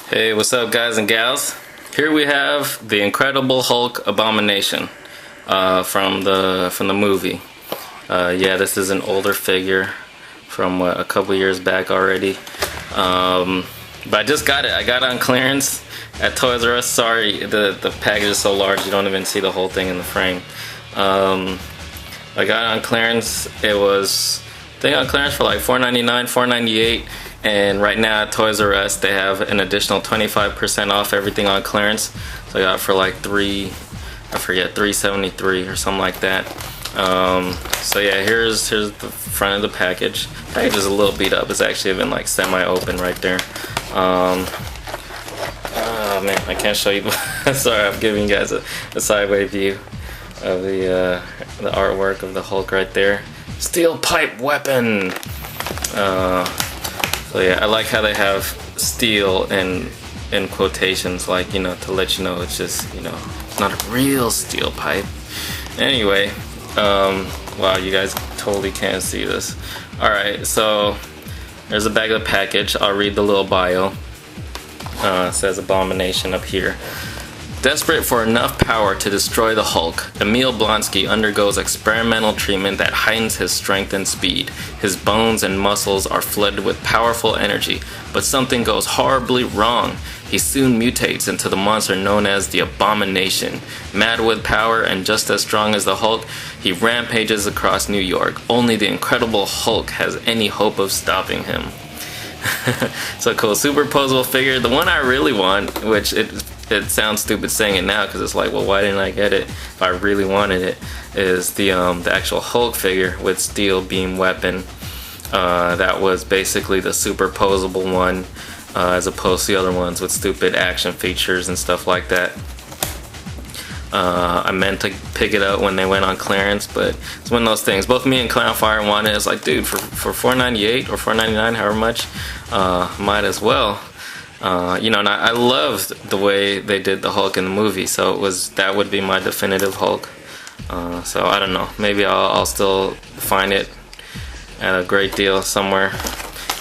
Hey, what's up, guys and gals? Here we have the Incredible Hulk Abomination from the movie. Yeah, this is an older figure from a couple years back already. But I just got it. I got it on clearance at Toys R Us. Sorry, the package is so large you don't even see the whole thing in the frame. I got it on clearance. It was, I think, on clearance for like $4.99, $4.98. And right now at Toys R Us they have an additional 25% off everything on clearance. So I got it for like $373 or something like that. So yeah, here's the front of the package. The package is a little beat up. It's actually even like semi-open right there. Oh man, I can't show you. Sorry, I'm giving you guys a sideway view of the artwork of the Hulk right there. Steel pipe weapon. So yeah, I like how they have steel in quotations, like, you know, to let you know it's just, you know, it's not a real steel pipe. Anyway, wow, you guys totally can't see this. Alright, so there's the back of the package. I'll read the little bio. It says Abomination up here. Desperate for enough power to destroy the Hulk, Emil Blonsky undergoes experimental treatment that heightens his strength and speed. His bones and muscles are flooded with powerful energy, but something goes horribly wrong. He soon mutates into the monster known as the Abomination. Mad with power and just as strong as the Hulk, he rampages across New York. Only the Incredible Hulk has any hope of stopping him. So cool, superposable figure. The one I really want, which it sounds stupid saying it now because it's like, well, why didn't I get it if I really wanted it, is the actual Hulk figure with steel beam weapon. That was basically the superposable one, as opposed to the other ones with stupid action features and stuff like that. I meant to pick it up when they went on clearance, but it's one of those things. Both me and Clownfire wanted it. It's like, dude, for $4.98 or $4.99, however much, might as well. You know, and I loved the way they did the Hulk in the movie, so that would be my definitive Hulk. So I don't know, maybe I'll still find it at a great deal somewhere.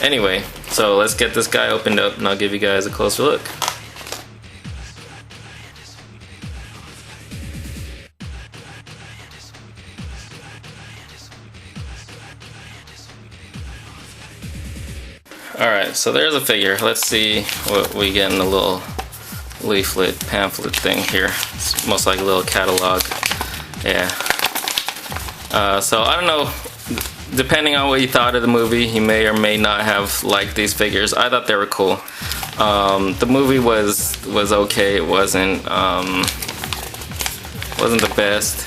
Anyway, so let's get this guy opened up and I'll give you guys a closer look. Alright, so there's a figure. Let's see what we get in the little leaflet, pamphlet thing here. It's most like a little catalog. Yeah. So I don't know, depending on what you thought of the movie, you may or may not have liked these figures. I thought they were cool. The movie was okay. It wasn't the best.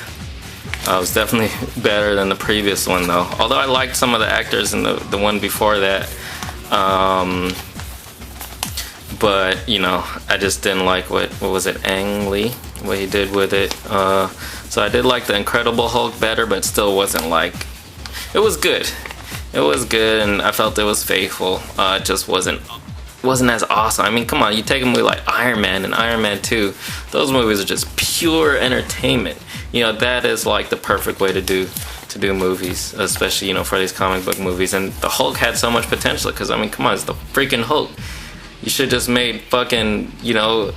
It was definitely better than the previous one though. Although I liked some of the actors in the one before that. But you know, I just didn't like what was it, Ang Lee, what he did with it. So I did like the Incredible Hulk better, but still wasn't like, it was good. It was good, and I felt it was faithful. It just wasn't as awesome. I mean, come on, you take a movie like Iron Man and Iron Man 2, those movies are just pure entertainment. You know, that is like the perfect way to do movies, especially, you know, for these comic book movies. And the Hulk had so much potential, because I mean, come on, it's the freaking Hulk. You should just made fucking, you know,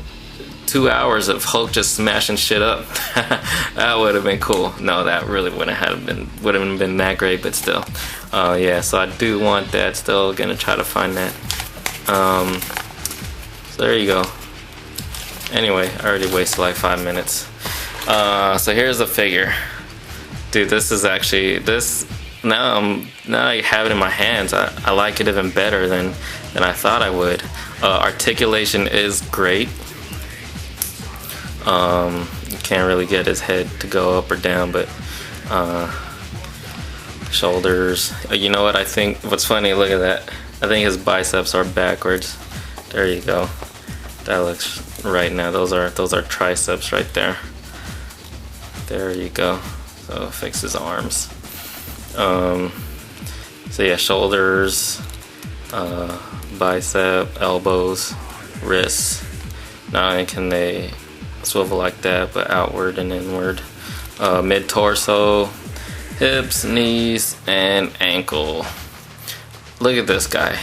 2 hours of Hulk just smashing shit up. That would have been cool. No, that really wouldn't have been that great, but still. Yeah, so I do want that. Still gonna try to find that. So there you go. Anyway, I already wasted like 5 minutes. So here's the figure. Dude, this is actually, now I have it in my hands, I like it even better than I thought I would. Articulation is great. You can't really get his head to go up or down, but shoulders. You know what, I think, what's funny, look at that. I think his biceps are backwards. There you go. That looks right now. Those are triceps right there. There you go. So fix his arms. So yeah, shoulders, bicep, elbows, wrists. Not only can they swivel like that, but outward and inward. Mid torso, hips, knees, and ankle. Look at this guy.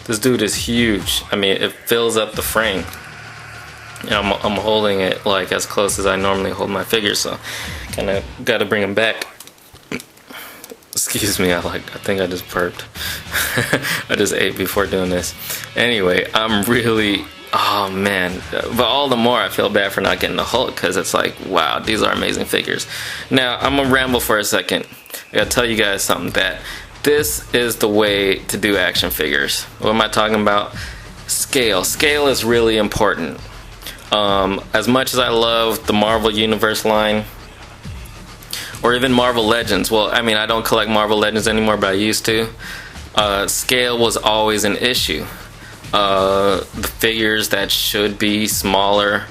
This dude is huge. I mean, it fills up the frame. And I'm holding it like as close as I normally hold my figure, so kind of got to bring him back. Excuse me, I think I just burped. I just ate before doing this. Anyway, I'm really, oh man, but all the more I feel bad for not getting the Hulk, because it's like, wow, these are amazing figures. Now, I'm gonna ramble for a second. I gotta tell you guys something, that this is the way to do action figures. What am I talking about? Scale. Scale is really important. As much as I love the Marvel Universe line, or even Marvel Legends, well, I mean, I don't collect Marvel Legends anymore, but I used to. Scale was always an issue. The figures that should be smaller,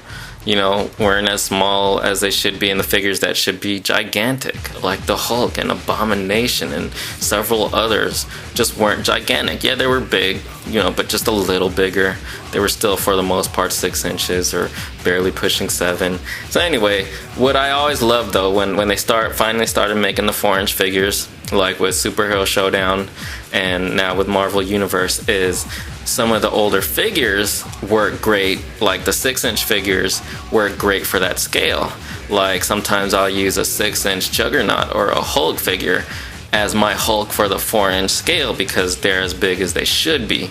you know, weren't as small as they should be, and the figures that should be gigantic, like the Hulk and Abomination and several others, just weren't gigantic. Yeah, they were big, you know, but just a little bigger. They were still, for the most part, 6 inches or barely pushing 7. So anyway, what I always loved, though, when they finally started making the 4-inch figures, like with Superhero Showdown and now with Marvel Universe, is some of the older figures work great. Like the 6-inch figures work great for that scale. Like sometimes I'll use a 6-inch Juggernaut or a Hulk figure as my Hulk for the 4-inch scale, because they're as big as they should be.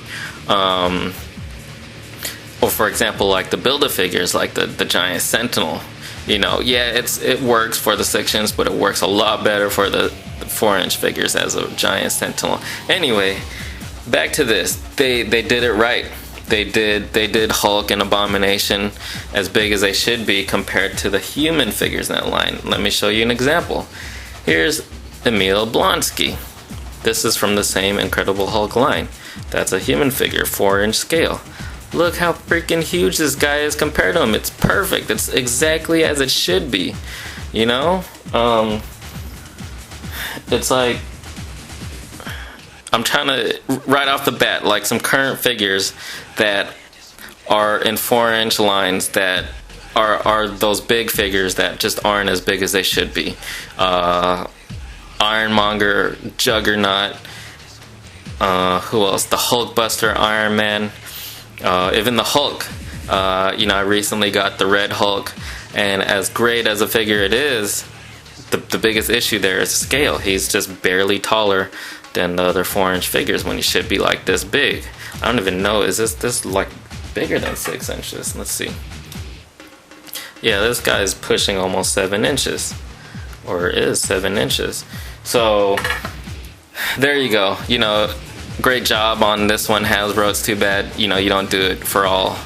Or for example, like the Build-A-Figures, like the giant Sentinel. You know, yeah, it works for the 6-inch, but it works a lot better for the 4-inch figures as a giant Sentinel. Anyway, back to this. They did it right. They did Hulk and Abomination as big as they should be compared to the human figures in that line. Let me show you an example. Here's Emil Blonsky. This is from the same Incredible Hulk line. That's a human figure, 4-inch scale. Look how freaking huge this guy is compared to him. It's perfect. It's exactly as it should be. You know? It's like, I'm trying to, right off the bat, like some current figures that are in 4-inch lines that are those big figures that just aren't as big as they should be. Ironmonger, Juggernaut, who else? The Hulkbuster, Iron Man. Even the Hulk, you know, I recently got the Red Hulk, and as great as a figure it is, the biggest issue there is scale. He's just barely taller than the other 4-inch figures when he should be like this big. I don't even know, is this like bigger than 6 inches? Let's see. Yeah, this guy's pushing almost 7 inches, or is 7 inches. So there you go. You know, great job on this one, Hasbro. It's too bad, you know, you don't do it for all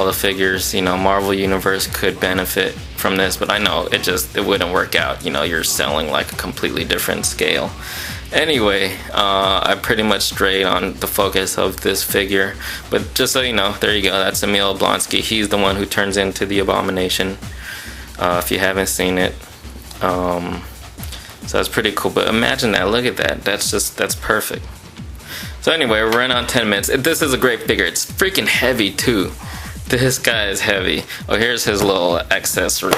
the figures. You know, Marvel Universe could benefit from this, but I know it wouldn't work out. You know, you're selling like a completely different scale. Anyway, I pretty much strayed on the focus of this figure, but just so you know, there you go. That's Emil Blonsky. He's the one who turns into the Abomination, if you haven't seen it. So that's pretty cool, but imagine that. Look at that. That's perfect. So anyway, we're running on 10 minutes. This is a great figure. It's freaking heavy too. This guy is heavy. Oh, here's his little accessory.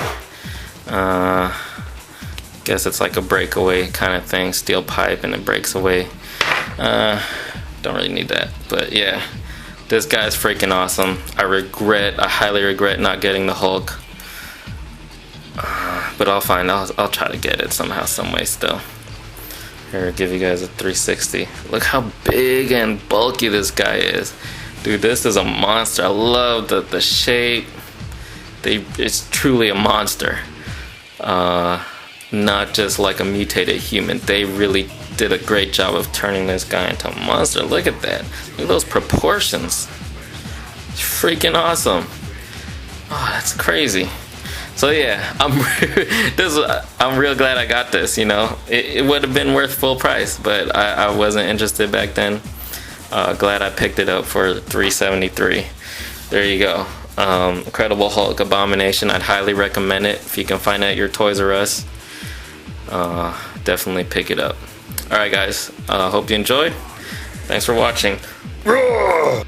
Guess it's like a breakaway kind of thing. Steel pipe and it breaks away. Don't really need that. But yeah, this guy's freaking awesome. I highly regret not getting the Hulk. But I'll try to get it somehow, some way still. Here, I'll give you guys a 360. Look how big and bulky this guy is. Dude, this is a monster. I love the shape. It's truly a monster. Not just like a mutated human. They really did a great job of turning this guy into a monster. Look at that. Look at those proportions. It's freaking awesome. Oh, that's crazy. So yeah, I'm real glad I got this. You know, it would have been worth full price, but I wasn't interested back then. Glad I picked it up for $373. There you go. Incredible Hulk, Abomination. I'd highly recommend it if you can find it at your Toys R Us. Definitely pick it up. Alright guys, hope you enjoyed. Thanks for watching. Roar!